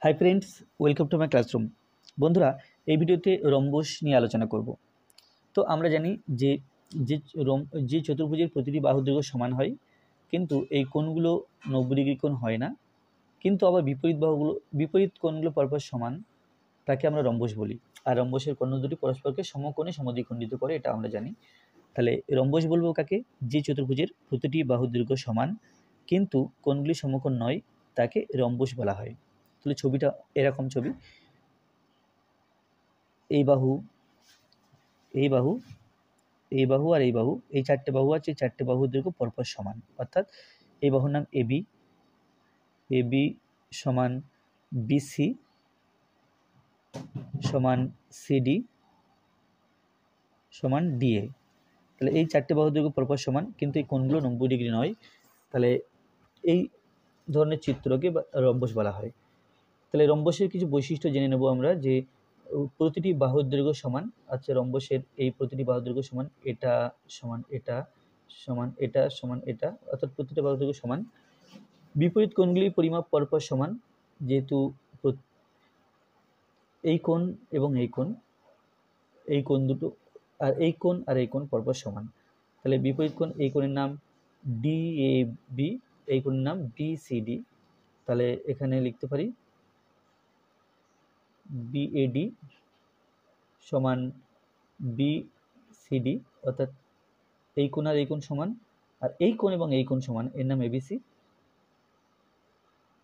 Hi friends, welcome to my classroom. বন্ধুরা, এই ভিডিওতে রম্বস নিয়ে আলোচনা করব। তো আমরা জানি যে যে যে চতুর্ভুজের প্রতিটি বাহু দৈর্ঘ্য সমান হয়, কিন্তু এই কোণগুলো 90 ডিগ্রি কোণ হয় না, কিন্তু আবার বিপরীত কোণগুলো পরপর সমান, তাকে আমরা রম্বস বলি। আর রম্বসের কোণ দুটি পরস্পরকে সমকোণে সমদ্বিখণ্ডিত করে, এটা আমরা জানি। তাহলে রম্বস বলবো কাকে? যে চতুর্ভুজের প্রতিটি বাহু দৈর্ঘ্য সমান কিন্তু কোণগুলি সমকোণ নয়, তাকে রম্বস বলা হয়। তাহলে ছবিটা এরকম ছবি, এই বাহু, এই বাহু, এই বাহু আর এই বাহু, এই চারটে বাহু আছে, এই চারটে বাহুর দৈর্ঘ্য পরপর সমান। অর্থাৎ এই বাহুর নাম এবি, এবি সমান বিসি সমান সিডি সমান ডিএ। তাহলে এই চারটে বাহুর দৈর্ঘ্য পরপর সমান, কিন্তু এই কোণগুলো 90 ডিগ্রি নয়। তাহলে এই ধরনের চিত্রকে রম্বস বলা হয়। তাহলে রম্বসের কিছু বৈশিষ্ট্য জেনে নেব আমরা, যে প্রতিটি বাহুর দৈর্ঘ্য সমান। আচ্ছা, রম্বসের এই প্রতিটি বাহুর দৈর্ঘ্য সমান, এটা সমান এটা সমান এটা সমান এটা, অর্থাৎ প্রতিটা বাহুর দৈর্ঘ্য সমান। বিপরীত কোণগুলির পরিমাপ পরপর সমান, যেহেতু এই কোণ এবং এই কোণ, এই কোণ দুটো আর এই কোণ আর এই কোণ পরপর সমান। তাহলে বিপরীত কোণ, এই কোণের নাম ডিএবি, এই কোণের নাম বিসিডি। তাহলে এখানে লিখতে পারি বিএডি সমান বিসিডি, অর্থাৎ এই কোণ আর এই কোণ সমান, আর এই কোণ এবং এই কোণ সমান, এর নাম এবিসি।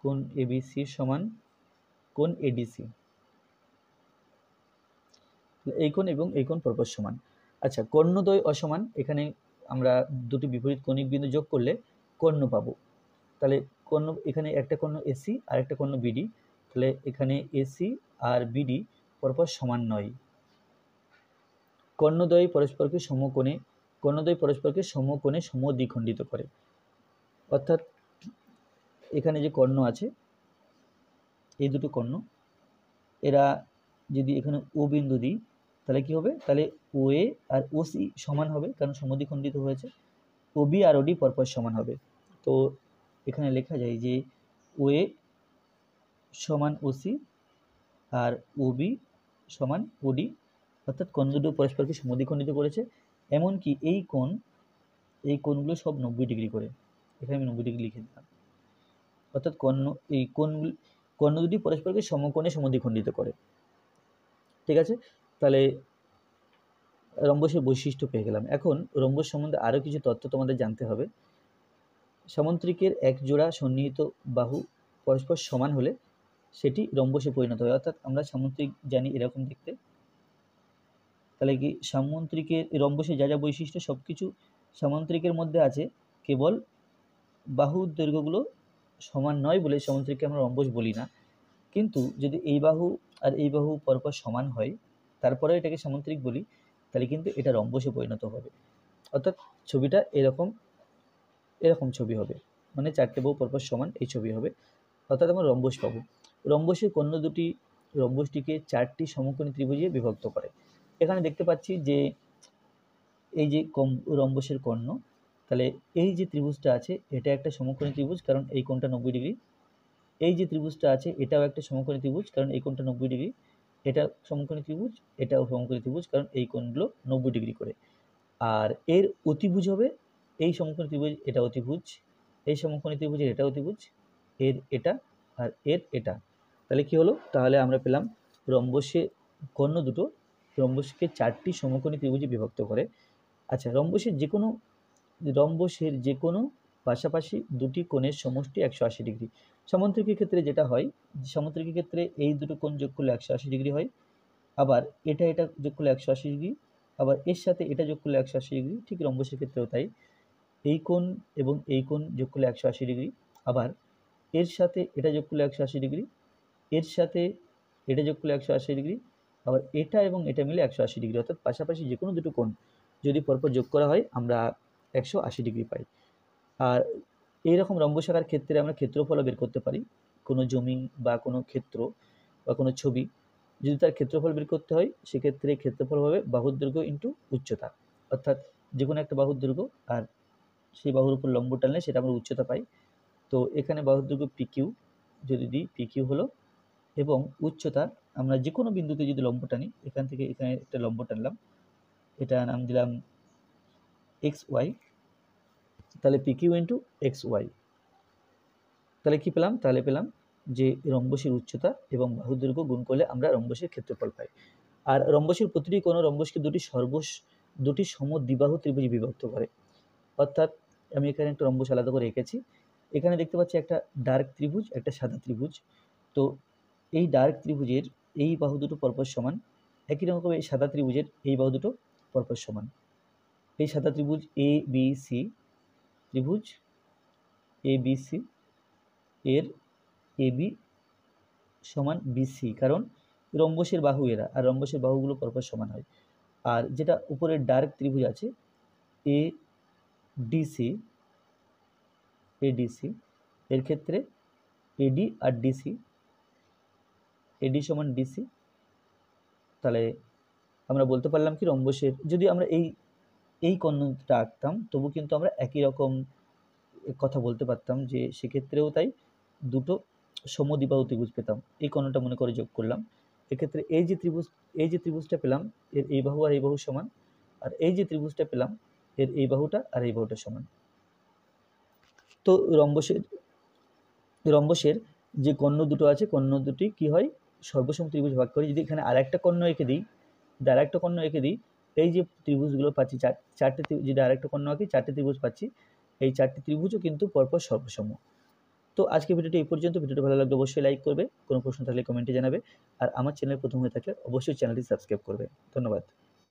কোণ এবিসি সমান কোণ এডিসি। এই কোণ এবং এই কোণ পরপর সমান। আচ্ছা, কর্ণদ্বয় অসমান, এখানে আমরা দুটি বিপরীত কৌণিক বিন্দু যোগ করলে কর্ণ পাবো। তাহলে কর্ণ, এখানে একটা কর্ণ এসি আর একটা কর্ণ বিডি, তাহলে এখানে এসি আর বিডি পরপর সমান নয়। কর্ণদ্বয় পরস্পরকে সমকোণে, কর্ণদ্বয় পরস্পরকে সমকোণে সমদ্বিখণ্ডিত করে। অর্থাৎ এখানে যে কর্ণ আছে, এই দুটো কর্ণ, এরা যদি এখানে ও বিন্দু দিই, তাহলে কি হবে? তাহলে ও এ আর ও সি সমান হবে, কারণ সমদ্বিখণ্ডিত হয়েছে। ও বি আর ওডি পরপর সমান হবে। তো এখানে লেখা যায় যে ও এ সমান ও সি আর ও বি সমান ওডি, অর্থাৎ কোণ দুটো পরস্পরকে সমদ্বিখণ্ডিত করেছে। এমনকি এই কোণগুলো সব 90 ডিগ্রি করে, এখানে আমি 90 ডিগ্রি লিখে দিলাম। অর্থাৎ এই কর্ণ দুটি পরস্পরকে সমকোণে সমদ্বিখণ্ডিত করে। ঠিক আছে, তাহলে রম্বসের বৈশিষ্ট্য পেয়ে গেলাম। এখন রম্বস সম্বন্ধে আরও কিছু তথ্য তোমাদের জানতে হবে। সামন্ত্রিকের এক জোড়া সন্নিহিত বাহু পরস্পর সমান হলে সেটি রম্বসে পরিণত হয়। অর্থাৎ আমরা সামন্ত্রিক জানি এরকম দেখতে। তাহলে কি সামন্ত্রিকের রম্বসে যা যা বৈশিষ্ট্য সব কিছু সামন্ত্রিকের মধ্যে আছে, কেবল বাহুর দৈর্ঘ্যগুলো সমান নয় বলে সামন্ত্রিককে আমরা রম্বস বলি না। কিন্তু যদি এই বাহু আর এই বাহু পরপর সমান হয়, তারপরে এটাকে সামন্ত্রিক বলি, তাহলে কিন্তু এটা রম্বসে পরিণত হবে। অর্থাৎ ছবিটা এরকম ছবি হবে, মানে চারটে বাহু পরপর সমান এই ছবি হবে, অর্থাৎ আমরা রম্বস পাবো। রম্বসের কর্ণ দুটি রম্বসটিকে চারটি সমকোণী ত্রিভুজে বিভক্ত করে। এখানে দেখতে পাচ্ছি যে এই যে রম্বসের কর্ণ, তাহলে এই যে ত্রিভুজটা আছে এটা একটা সমকোণী ত্রিভুজ, কারণ এই কোণটা 90 ডিগ্রি। এই যে ত্রিভুজটা আছে এটাও একটা সমকোণী ত্রিভুজ, কারণ এই কোণটা 90 ডিগ্রি। এটা সমকোণী ত্রিভুজ, এটাও সমকোণী ত্রিভুজ, কারণ এই কোণগুলো 90 ডিগ্রি করে। আর এর অতিভুজ হবে এই সমকোণী ত্রিভুজ, এটা অতিভুজ, এই সমকোণী ত্রিভুজের এটা অতিভুজ, এর এটা আর এর এটা। তাহলে কি হলো? তাহলে আমরা পেলাম রম্বসে কর্ণ দুটো রম্বসকে চারটি সমকোণী ত্রিভুজে বিভক্ত করে। আচ্ছা, রম্বসের যে কোনো পাশাপাশি দুটি কোণের সমষ্টি 180 ডিগ্রি। সামন্ত্রিকের ক্ষেত্রে যেটা হয়, সামন্ত্রিকের ক্ষেত্রে এই দুটো কোণ যোগ করলে 180 ডিগ্রি হয়, আবার এটা যোগ করলে 180 ডিগ্রি, আবার এর সাথে এটা যোগ করলে 180 ডিগ্রি। ঠিক রম্বসের ক্ষেত্রেও তাই, এই কোণ এবং এই কোণ যোগ করলে 180 ডিগ্রি, আবার এর সাথে এটা যোগ করলে 180 ডিগ্রি, এর সাথে এটা যোগ করলে 180 ডিগ্রি, আবার এটা এবং এটা মিলে 180 ডিগ্রি। অর্থাৎ পাশাপাশি যে কোনো দুটো কোণ যদি পরপর যোগ করা হয়, আমরা 180 ডিগ্রি পাই। আর এইরকম রম্বসাকার ক্ষেত্রে আমরা ক্ষেত্রফলও বের করতে পারি। কোনো জমি বা কোনো ক্ষেত্র বা কোনো ছবি যদি তার ক্ষেত্রফল বের করতে হয়, সেক্ষেত্রে ক্ষেত্রফল হবে বাহুর দৈর্ঘ্য ইন্টু উচ্চতা। অর্থাৎ যে কোনো একটা বাহুর দৈর্ঘ্য আর সেই বাহুর উপর লম্ব টানলে সেটা আমরা উচ্চতা পাই। তো এখানে বাহুর দৈর্ঘ্য পিকিউ যদি দিই, পিকিউ হলো এবং উচ্চতা আমরা যে কোনো বিন্দুতে যদি লম্ব টানি, এখান থেকে এখানে একটা লম্ব টানলাম, এটা নাম দিলাম এক্স ওয়াই, তাহলে P Q into X Y, তাহলে কি পেলাম? তাহলে পেলাম যে রম্বসের উচ্চতা এবং বাহু দৈর্ঘ্য গুণ করলে আমরা রম্বসের ক্ষেত্রফল পাই। আর রম্বসের প্রতিটি কোণ রম্বসকে দুটি সমদ্বিবাহু ত্রিভুজ বিভক্ত করে। অর্থাৎ আমি এখানে একটা রম্বস আলাদা করে এঁকেছি, এখানে দেখতে পাচ্ছি একটা ডার্ক ত্রিভুজ, একটা সাদা ত্রিভুজ। তো এই ডার্ক ত্রিভুজের এই বাহু দুটো পরপর সমান, একই রকম এই সাদা ত্রিভুজের এই বাহু দুটো পরপর সমান। এই সাদা ত্রিভুজ এ বি সি, ত্রিভুজ এ বি সি এর এ বি সমান বিসি, কারণ রম্বসের বাহু এরা, আর রম্বসের বাহুগুলো পরপর সমান হয়। আর যেটা উপরের ডার্ক ত্রিভুজ আছে এ ডিসি, এডিসি, এর ক্ষেত্রে এডি আর ডিসি, এডি সমান ডিসি, তাহলে আমরা বলতে পারলাম কি রম্বসের, যদি আমরা এই কর্ণটা আঁকতাম তবু কিন্তু আমরা একই রকম কথা বলতে পারতাম, যে সেক্ষেত্রেও তাই দুটো সমদ্বিবাহু ত্রিভুজ পেতাম। এই কর্ণটা মনে করে যোগ করলাম, এক্ষেত্রে এই যে ত্রিভুজটা পেলাম এর এই বাহু আর এই বাহু সমান, আর এই যে ত্রিভুজটা পেলাম এর এই বাহুটা আর এই বাহুটা সমান। তো রম্বসের যে কর্ণ দুটো আছে, কর্ণ দুটি কি হয়, সর্বসম ত্রিভুজ ভাগ করে। যদি এখানে আরেকটা কর্ণ এঁকে দিই, এই যে ত্রিভুজগুলো পাচ্ছি, চারটে যদি আরেকটা কর্ণ আঁকি, চারটে ত্রিভুজ পাচ্ছি, এই চারটি ত্রিভুজও কিন্তু পরপর সর্বসম। তো আজকে ভিডিওটি এই পর্যন্ত। ভিডিওটি ভালো লাগলে অবশ্যই লাইক করবে, কোনো প্রশ্ন থাকলে কমেন্টে জানাবে, আর আমার চ্যানেল প্রথম হয়ে থাকলে অবশ্যই চ্যানেলটি সাবস্ক্রাইব করবে। ধন্যবাদ।